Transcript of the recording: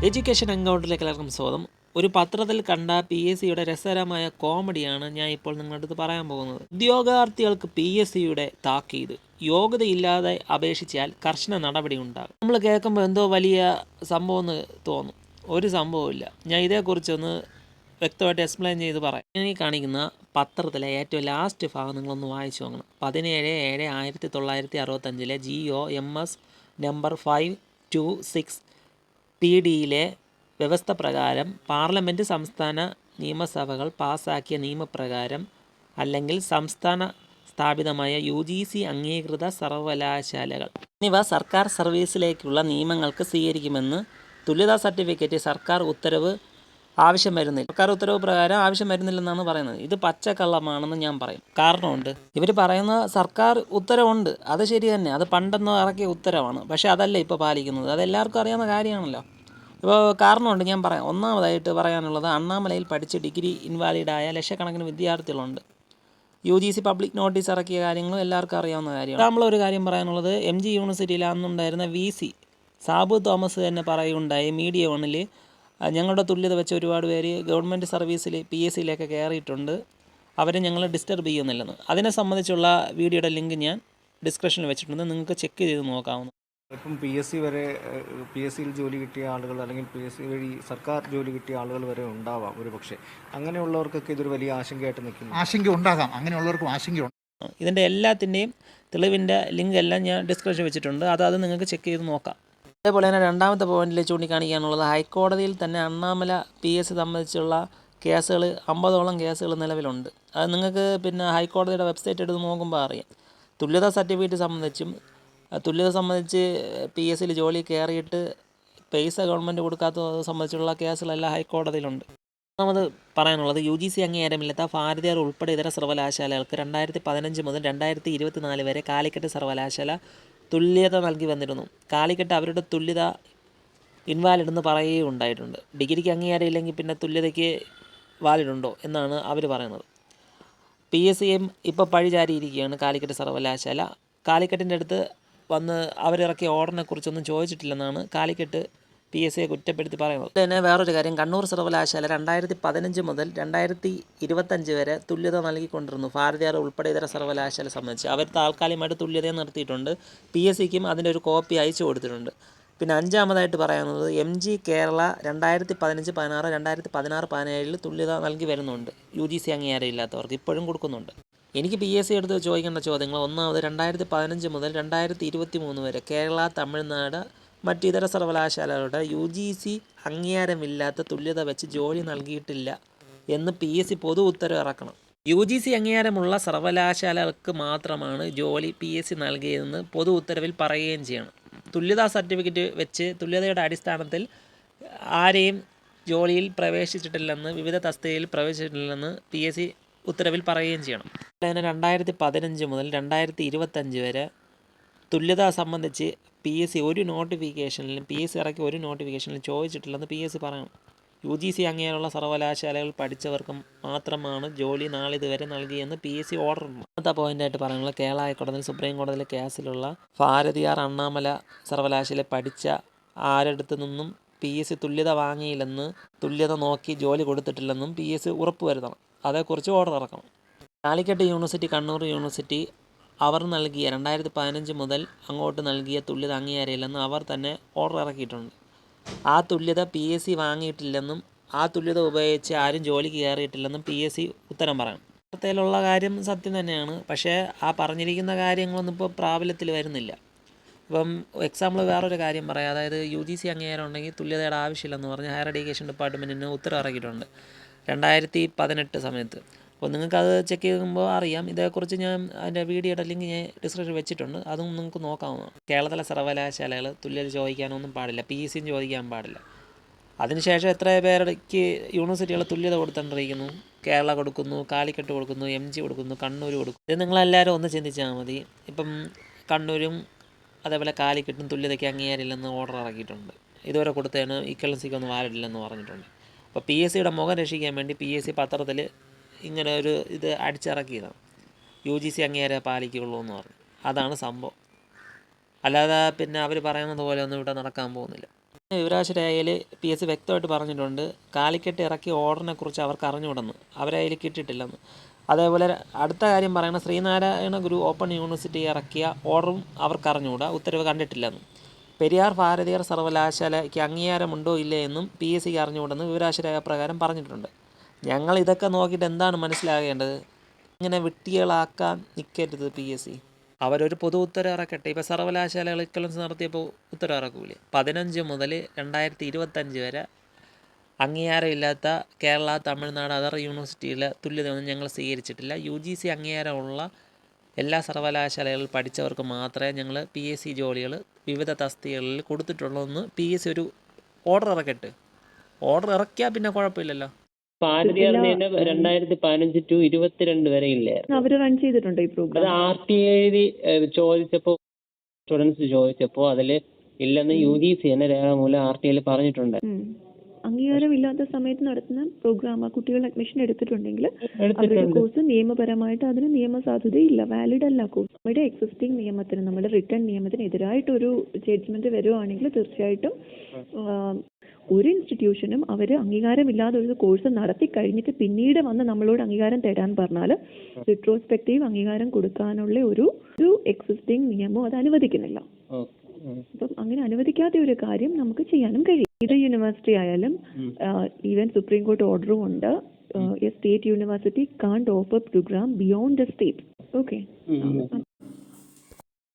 Education എൻകൗണ്ടറിലേക്ക് എല്ലാവർക്കും സ്വാഗതം. ഒരു പത്രത്തിൽ കണ്ട PSCയുടെ രസകരമായ കോമഡിയാണ് ഞാൻ ഇപ്പോൾ നിങ്ങളുടെ അടുത്ത് പറയാൻ പോകുന്നത്. ഉദ്യോഗാർത്ഥികൾക്ക് PSCയുടെ താക്കീത്. യോഗ്യതയില്ലാതെ അപേക്ഷിച്ചാൽ കർശന നടപടി ഉണ്ടാകും. നമ്മൾ കേൾക്കുമ്പോൾ എന്തോ വലിയ സംഭവം എന്ന് തോന്നും. ഒരു സംഭവമില്ല. ഞാൻ ഇതേക്കുറിച്ചൊന്ന് വ്യക്തമായിട്ട് എക്സ്പ്ലെയിൻ ചെയ്ത് പറയാം. ഞാൻ ഈ കാണിക്കുന്ന പത്രത്തിലെ ഏറ്റവും ലാസ്റ്റ് ഭാഗം നിങ്ങളൊന്ന് വായിച്ചു നോക്കണം. 17/7/1965 GOMS നമ്പർ 526 PD-യിലെ വ്യവസ്ഥ പ്രകാരം പാർലമെൻറ്റ് സംസ്ഥാന നിയമസഭകൾ പാസാക്കിയ നിയമപ്രകാരം അല്ലെങ്കിൽ സംസ്ഥാന സ്ഥാപിതമായ UGC അംഗീകൃത സർവകലാശാലകൾ എന്നിവ സർക്കാർ സർവീസിലേക്കുള്ള നിയമങ്ങൾക്ക് സ്വീകരിക്കുമെന്ന് തുല്യതാ സർട്ടിഫിക്കറ്റ് സർക്കാർ ഉത്തരവ് ആവശ്യം വരുന്നില്ല. സർക്കാർ ഉത്തരവ് പ്രകാരം ആവശ്യം വരുന്നില്ലെന്നാണ് പറയുന്നത്. ഇത് പച്ചക്കള്ളമാണെന്ന് ഞാൻ പറയും. കാരണമുണ്ട്. ഇവർ പറയുന്ന സർക്കാർ ഉത്തരവുണ്ട്, അത് ശരി തന്നെ, അത് പണ്ടെന്ന് ഇറക്കിയ ഉത്തരവാണ്. പക്ഷേ അതല്ല ഇപ്പോൾ പാലിക്കുന്നത്. അതെല്ലാവർക്കും അറിയാവുന്ന കാര്യമാണല്ലോ. ഇപ്പോൾ കാരണമുണ്ട്, ഞാൻ പറയാം. ഒന്നാമതായിട്ട് പറയാനുള്ളത്, അണ്ണാമലയിൽ പഠിച്ച് ഡിഗ്രി ഇൻവാലിഡായ ലക്ഷക്കണക്കിന് വിദ്യാർത്ഥികളുണ്ട്. UGC പബ്ലിക് നോട്ടീസ് ഇറക്കിയ കാര്യങ്ങളും എല്ലാവർക്കും അറിയാവുന്ന കാര്യമാണ്. നമ്മളൊരു കാര്യം പറയാനുള്ളത്, MG യൂണിവേഴ്സിറ്റിയിൽ അന്നുണ്ടായിരുന്ന VC സാബു തോമസ് തന്നെ പറയുകയുണ്ടായി മീഡിയ വണ്ണിൽ, ഞങ്ങളുടെ തുല്യത വെച്ച് ഒരുപാട് പേര് ഗവൺമെൻറ് സർവീസിൽ PSCയിലേക്ക് കയറിയിട്ടുണ്ട്, അവരെ ഞങ്ങൾ ഡിസ്റ്റർബ് ചെയ്യുന്നില്ലെന്ന്. അതിനെ സംബന്ധിച്ചുള്ള വീഡിയോയുടെ ലിങ്ക് ഞാൻ ഡിസ്ക്രിപ്ഷനിൽ വെച്ചിട്ടുണ്ട്, നിങ്ങൾക്ക് ചെക്ക് ചെയ്ത് നോക്കാവുന്ന. ഇപ്പം PSCയിൽ ജോലി കിട്ടിയ ആളുകൾ അല്ലെങ്കിൽ PSC വഴി സർക്കാർ ജോലി കിട്ടിയ ആളുകൾ വരെ ഉണ്ടാവാം ഒരു പക്ഷേ. അങ്ങനെയുള്ളവർക്കൊക്കെ ഇതൊരു വലിയ ആശങ്കയായിട്ട് നിൽക്കുന്നു. ആശങ്ക ഉണ്ടാകാം, അങ്ങനെയുള്ളവർക്കും ആശങ്കയുണ്ട്. ഇതിൻ്റെ എല്ലാത്തിൻ്റെയും തെളിവിൻ്റെ ലിങ്ക് എല്ലാം ഞാൻ ഡിസ്ക്രിപ്ഷൻ വെച്ചിട്ടുണ്ട്, അത് നിങ്ങൾക്ക് ചെക്ക് ചെയ്ത് നോക്കാം. അതേപോലെ തന്നെ രണ്ടാമത്തെ പോയിന്റിൽ ചൂണ്ടിക്കാണിക്കാനുള്ളത്, ഹൈക്കോടതിയിൽ തന്നെ അണ്ണാമല PSC സംബന്ധിച്ചുള്ള കേസുകൾ 50ഓളം കേസുകൾ നിലവിലുണ്ട്. അത് നിങ്ങൾക്ക് പിന്നെ ഹൈക്കോടതിയുടെ വെബ്സൈറ്റ് എടുത്ത് നോക്കുമ്പോൾ അറിയാം. തുല്യതാ സർട്ടിഫിക്കറ്റ് സംബന്ധിച്ച് PSCയിൽ ജോലി കയറിയിട്ട് പൈസ ഗവൺമെൻറ് കൊടുക്കാത്തത് സംബന്ധിച്ചുള്ള കേസുകളെല്ലാം ഹൈക്കോടതിയിലുണ്ട്. ഒന്നാമത് പറയാനുള്ളത്, UGC അംഗീകാരമില്ലാത്ത ഭാരതീയർ ഉൾപ്പെടെ ഇതര സർവകലാശാലകൾക്ക് 2015 മുതൽ 2024 വരെ കാലിക്കറ്റ് സർവകലാശാല തുല്യത നൽകി വന്നിരുന്നു. കാലിക്കറ്റ് അവരുടെ തുല്യത ഇൻവാലിഡ് എന്ന് പറയുകയും ഉണ്ടായിട്ടുണ്ട്. ഡിഗ്രിക്ക് അംഗീകാരം ഇല്ലെങ്കിൽ പിന്നെ തുല്യതയ്ക്ക് വാലിഡുണ്ടോ എന്നാണ് അവർ പറയുന്നത്. PSCയും ഇപ്പോൾ പഴിചാരിയിരിക്കുകയാണ് കാലിക്കറ്റ് സർവകലാശാല. കാലിക്കറ്റിൻ്റെ അടുത്ത് വന്ന് അവരിറക്കിയ ഓർഡറിനെ കുറിച്ചൊന്നും ചോദിച്ചിട്ടില്ലെന്നാണ് കാലിക്കറ്റ് PSCയെ കുറ്റപ്പെടുത്തി പറയുന്നത്. തന്നെ വേറൊരു കാര്യം, കണ്ണൂർ സർവകലാശാല 2015 മുതൽ 2025 വരെ തുല്യത നൽകിക്കൊണ്ടിരുന്നു. ഭാരതീയർ ഉൾപ്പെടെ ഇതര സർവകലാശാല സംബന്ധിച്ച് അവർ താൽക്കാലികമായിട്ട് തുല്യതയെ നിർത്തിയിട്ടുണ്ട്. PSCക്കും അതിൻ്റെ ഒരു കോപ്പി അയച്ചു കൊടുത്തിട്ടുണ്ട്. പിന്നെ അഞ്ചാമതായിട്ട് പറയാനുള്ളത്, MG കേരള 2015-16, 2016-17 തുല്യത നൽകി വരുന്നുണ്ട്. UGC അംഗീകാരം ഇല്ലാത്തവർക്ക് ഇപ്പോഴും കൊടുക്കുന്നുണ്ട്. എനിക്ക് PSC എടുത്ത് ചോദിക്കേണ്ട ചോദ്യങ്ങൾ, ഒന്നാമത് 2015 മുതൽ 2023 വരെ കേരള, തമിഴ്നാട്, മറ്റ് ഇതര സർവകലാശാലകളുടെ UGC അംഗീകാരമില്ലാത്ത തുല്യത വെച്ച് ജോലി നൽകിയിട്ടില്ല എന്ന് PSC പൊതു ഉത്തരവ് ഇറക്കണം. UGC അംഗീകാരമുള്ള സർവകലാശാലകൾക്ക് മാത്രമാണ് ജോലി PSC നൽകിയതെന്ന് പൊതു ഉത്തരവിൽ പറയുകയും ചെയ്യണം. തുല്യതാ സർട്ടിഫിക്കറ്റ് വെച്ച് തുല്യതയുടെ അടിസ്ഥാനത്തിൽ ആരെയും ജോലിയിൽ പ്രവേശിച്ചിട്ടില്ലെന്ന്, വിവിധ തസ്തികയിൽ പ്രവേശിച്ചിട്ടില്ലെന്ന് PSC ഉത്തരവിൽ പറയുകയും ചെയ്യണം. അതിന് 2015 മുതൽ 2025 വരെ തുല്യത സംബന്ധിച്ച് PSC ഇറക്കിയ ഒരു നോട്ടിഫിക്കേഷനിലും ചോദിച്ചിട്ടില്ലെന്ന് PSC പറയണം. UGC അംഗീകാരമുള്ള സർവകലാശാലകൾ പഠിച്ചവർക്ക് മാത്രമാണ് ജോലി നാളിതുവരെ നൽകിയെന്ന് PSC ഓർഡർ ഉണ്ട്. അടുത്ത പോയിൻ്റായിട്ട് പറയാനുള്ള, കേരള ഹൈക്കോടതിയിൽ സുപ്രീം കോടതിയിലെ കേസിലുള്ള ഭാരതീയർ അണ്ണാമല സർവകലാശാലയിൽ പഠിച്ച ആരടുത്തു നിന്നും PSC തുല്യത വാങ്ങിയില്ലെന്ന്, തുല്യത നോക്കി ജോലി കൊടുത്തിട്ടില്ലെന്നും PSC ഉറപ്പുവരുത്തണം. അതേക്കുറിച്ച് ഓർഡർ ഇറക്കണം. കാലിക്കറ്റ് യൂണിവേഴ്സിറ്റി, കണ്ണൂർ യൂണിവേഴ്സിറ്റി അവർ നൽകിയ 2015 മുതൽ അങ്ങോട്ട് നൽകിയ തുല്യത അംഗീകാരമില്ലെന്ന് അവർ തന്നെ ഓർഡർ ഇറക്കിയിട്ടുണ്ട്. ആ തുല്യത PSC വാങ്ങിയിട്ടില്ലെന്നും ആ തുല്യത ഉപയോഗിച്ച് ആരും ജോലിക്ക് കയറിയിട്ടില്ലെന്നും PSC ഉത്തരം പറയണം. വാർത്തയിലുള്ള കാര്യം സത്യം തന്നെയാണ്, പക്ഷേ ആ പറഞ്ഞിരിക്കുന്ന കാര്യങ്ങളൊന്നും ഇപ്പോൾ പ്രാബല്യത്തിൽ വരുന്നില്ല. ഇപ്പം എക്സാമ്പിൾ വേറൊരു കാര്യം പറയാം, അതായത് UGC അംഗീകാരം ഉണ്ടെങ്കിൽ തുല്യതയുടെ ആവശ്യമില്ലെന്ന് പറഞ്ഞ് ഹയർ എഡ്യൂക്കേഷൻ ഡിപ്പാർട്ട്മെൻറ്റിന് ഉത്തരവ് ഇറക്കിയിട്ടുണ്ട് 2018 സമയത്ത്. അപ്പോൾ നിങ്ങൾക്കത് ചെക്ക് ചെയ്യുമ്പോൾ അറിയാം. ഇതേക്കുറിച്ച് ഞാൻ അതിൻ്റെ വീഡിയോയുടെ ലിങ്ക് ഞാൻ ഡിസ്ക്രിപ്ഷനിൽ വെച്ചിട്ടുണ്ട്, അതും നിങ്ങൾക്ക് നോക്കാവുന്നതാണ്. കേരളത്തിലെ സർവകലാശാലകൾ തുല്യത ചോദിക്കാനൊന്നും പാടില്ല, PSCയും ചോദിക്കാൻ പാടില്ല. അതിനുശേഷം എത്ര പേർക്ക് യൂണിവേഴ്സിറ്റികൾ തുല്യത കൊടുത്തുകൊണ്ടിരിക്കുന്നു. കേരള കൊടുക്കുന്നു, കാലിക്കറ്റ് കൊടുക്കുന്നു, MG കൊടുക്കുന്നു, കണ്ണൂർ കൊടുക്കുന്നു. ഇത് നിങ്ങളെല്ലാവരും ഒന്ന് ചിന്തിച്ചാൽ മതി. ഇപ്പം കണ്ണൂരും അതേപോലെ കാലിക്കറ്റും തുല്യതയ്ക്ക് അംഗീകാരമില്ലെന്ന് ഓർഡർ ഇറക്കിയിട്ടുണ്ട്. ഇതുവരെ കൊടുത്തതിന് ഇക്വലൻസിക്കൊന്നും വാലിഡില്ലെന്ന് പറഞ്ഞിട്ടുണ്ട്. അപ്പോൾ PSCയുടെ മുഖം രക്ഷിക്കാൻ വേണ്ടി PSC പത്രത്തിൽ ഇങ്ങനെ ഒരു ഇത് അടിച്ചിറക്കിയതാണ്, UGC അംഗീകാരം പാലിക്കുകയുള്ളൂ എന്ന് പറഞ്ഞു. അതാണ് സംഭവം. അല്ലാതെ പിന്നെ അവർ പറയുന്നത് പോലെ ഒന്നും ഇവിടെ നടക്കാൻ പോകുന്നില്ല. വിവരാശരേഖയിൽ PSC വ്യക്തമായിട്ട് പറഞ്ഞിട്ടുണ്ട്, കാലിക്കറ്റ് ഇറക്കിയ ഓർഡറിനെ കുറിച്ച് അവർക്ക് അറിഞ്ഞുകൂടെന്ന്, അവരതിൽ കിട്ടിയിട്ടില്ലെന്ന്. അതേപോലെ അടുത്ത കാര്യം പറയുന്നത്, ശ്രീനാരായണ ഗുരു ഓപ്പൺ യൂണിവേഴ്സിറ്റി ഇറക്കിയ ഓർഡറും അവർക്ക് അറിഞ്ഞുകൂടാ, ഉത്തരവ് കണ്ടിട്ടില്ലെന്ന്. പെരിയാർ ഭാരതീയർ സർവകലാശാലയ്ക്ക് അംഗീകാരമുണ്ടോ ഇല്ലേ എന്നും PSCക്ക് അറിഞ്ഞുകൂടെന്ന് വിവരാശരേഖ പ്രകാരം പറഞ്ഞിട്ടുണ്ട്. ഞങ്ങൾ ഇതൊക്കെ നോക്കിയിട്ട് എന്താണ് മനസ്സിലാകേണ്ടത്? ഇങ്ങനെ വിട്ടികളാക്കാൻ നിൽക്കരുത് PSC. അവരൊരു പൊതു ഉത്തരവ് ഇറക്കട്ടെ. ഇപ്പോൾ സർവകലാശാലകൾ ഇക്കലൻസ് നടത്തിയപ്പോൾ ഉത്തരവ് ഇറക്കൂലേ? 15 മുതൽ 2025 വരെ അംഗീകാരമില്ലാത്ത കേരള, തമിഴ്നാട്, അതർ യൂണിവേഴ്സിറ്റിയിലെ തുല്യതയൊന്നും ഞങ്ങൾ സ്വീകരിച്ചിട്ടില്ല. UGC അംഗീകാരമുള്ള എല്ലാ സർവകലാശാലകളിൽ പഠിച്ചവർക്ക് മാത്രമേ ഞങ്ങൾ PSC ജോലികൾ വിവിധ തസ്തികകളിൽ കൊടുത്തിട്ടുള്ളൂ എന്ന് PSC ഒരു ഓർഡർ ഇറക്കട്ടെ. ഓർഡർ ഇറക്കിയാൽ പിന്നെ കുഴപ്പമില്ലല്ലോ. ഭാരതീയർ 2015 to 22 വരെ ഇല്ലായിരുന്നു. അവർ റൺ ചെയ്തിട്ടുണ്ട് ഈ പ്രോഗ്രാം. അത് RTA ചോദിച്ചപ്പോൾ, സ്റ്റുഡൻസ് ചോദിച്ചപ്പോൾ അതിൽ ഇല്ലെന്ന് UGC തന്നെ രേഖാമൂലം RTA പറഞ്ഞിട്ടുണ്ട്. അംഗീകാരമില്ലാത്ത സമയത്ത് നടത്തുന്ന പ്രോഗ്രാം കുട്ടികൾ അഡ്മിഷൻ എടുത്തിട്ടുണ്ടെങ്കിൽ അവരുടെ കോഴ്സ് നിയമപരമായിട്ട് അതിന് നിയമസാധുതയില്ല, വാലിഡ് അല്ല കോഴ്സ്. നമ്മുടെ എക്സിസ്റ്റിംഗ് നിയമത്തിന്, നമ്മുടെ റിട്ടേൺ നിയമത്തിന് എതിരായിട്ടൊരു ജഡ്ജ്മെന്റ് വരുവാണെങ്കിൽ തീർച്ചയായിട്ടും ഒരു ഇൻസ്റ്റിറ്റ്യൂഷനും അവർ അംഗീകാരമില്ലാതെ ഒരു കോഴ്സ് നടത്തി കഴിഞ്ഞിട്ട് പിന്നീട് വന്ന് നമ്മളോട് അംഗീകാരം തരാൻ പറഞ്ഞാൽ റിട്രോസ്പെക്റ്റീവ് അംഗീകാരം കൊടുക്കാനുള്ള ഒരു എക്സിസ്റ്റിംഗ് നിയമം അത് അനുവദിക്കുന്നില്ല. അപ്പം അങ്ങനെ അനുവദിക്കാത്ത ഒരു കാര്യം നമുക്ക് ചെയ്യാനും കഴിയും. ഏത് യൂണിവേഴ്സിറ്റി ആയാലും ഈവൻ സുപ്രീം കോർട്ട് ഓർഡറും ഉണ്ട്, a state university can't offer programme beyond the state. Okay.